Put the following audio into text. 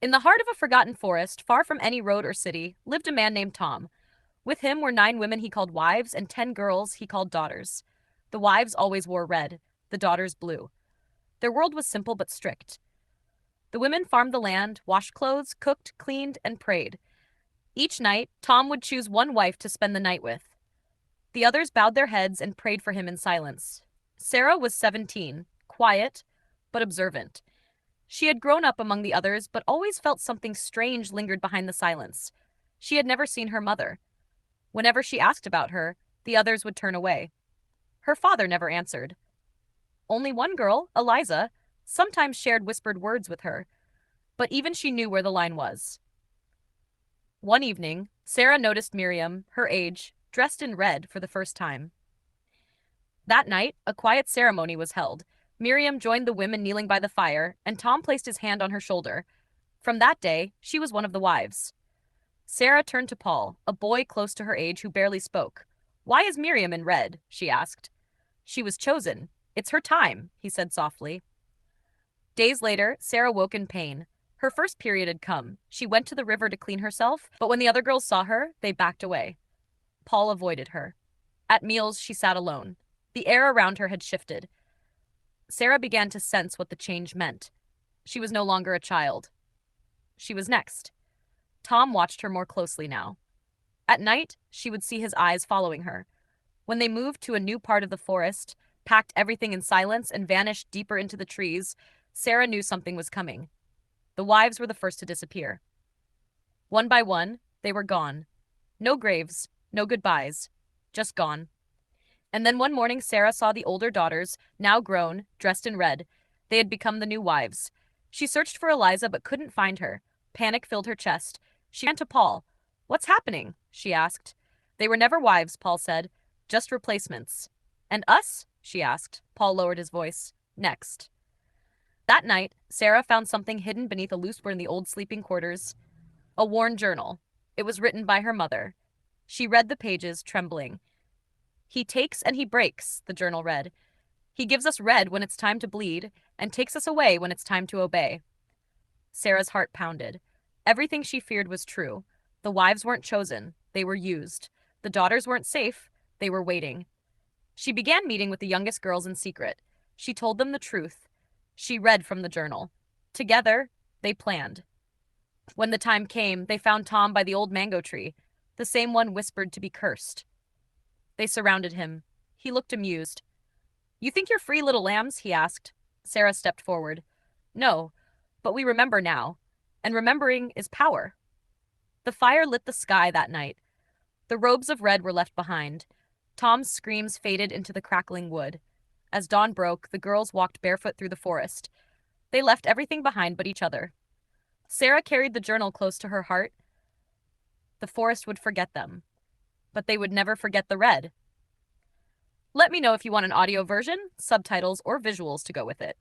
In the heart of a forgotten forest, far from any road or city, lived a man named Tom. With him were 9 women he called wives and 10 girls he called daughters. The wives always wore red, the daughters blue. Their world was simple but strict. The women farmed the land, washed clothes, cooked, cleaned, and prayed. Each night, Tom would choose one wife to spend the night with. The others bowed their heads and prayed for him in silence. Sarah was 17, quiet, but observant. She had grown up among the others, but always felt something strange lingered behind the silence. She had never seen her mother. Whenever she asked about her, the others would turn away. Her father never answered. Only one girl, Eliza, sometimes shared whispered words with her, but even she knew where the line was. One evening, Sarah noticed Miriam, her age, dressed in red for the first time. That night, a quiet ceremony was held. Miriam joined the women kneeling by the fire, and Tom placed his hand on her shoulder. From that day, she was one of the wives. Sarah turned to Paul, a boy close to her age who barely spoke. "Why is Miriam in red?" she asked. "She was chosen. It's her time," he said softly. Days later, Sarah woke in pain. Her first period had come. She went to the river to clean herself, but when the other girls saw her, they backed away. Paul avoided her. At meals, she sat alone. The air around her had shifted. Sarah began to sense what the change meant. She was no longer a child. She was next. Tom watched her more closely now. At night, she would see his eyes following her. When they moved to a new part of the forest, packed everything in silence, and vanished deeper into the trees, Sarah knew something was coming. The wives were the first to disappear. One by one, they were gone. No graves, no goodbyes, just gone. And then one morning, Sarah saw the older daughters, now grown, dressed in red. They had become the new wives. She searched for Eliza but couldn't find her. Panic filled her chest. She ran to Paul. "What's happening?" she asked. "They were never wives," Paul said. "Just replacements." "And us?" she asked. Paul lowered his voice. "Next." That night, Sarah found something hidden beneath a loose board in the old sleeping quarters. A worn journal. It was written by her mother. She read the pages, trembling. "He takes and he breaks," the journal read. "He gives us red when it's time to bleed, and takes us away when it's time to obey." Sarah's heart pounded. Everything she feared was true. The wives weren't chosen, they were used. The daughters weren't safe, they were waiting. She began meeting with the youngest girls in secret. She told them the truth. She read from the journal. Together, they planned. When the time came, they found Tom by the old mango tree, the same one whispered to be cursed. They surrounded him. He looked amused. "You think you're free, little lambs?" he asked. Sarah stepped forward. "No, but we remember now, and remembering is power." The fire lit the sky that night. The robes of red were left behind. Tom's screams faded into the crackling wood. As dawn broke, the girls walked barefoot through the forest. They left everything behind but each other. Sarah carried the journal close to her heart. The forest would forget them, but they would never forget the red. Let me know if you want an audio version, subtitles, or visuals to go with it.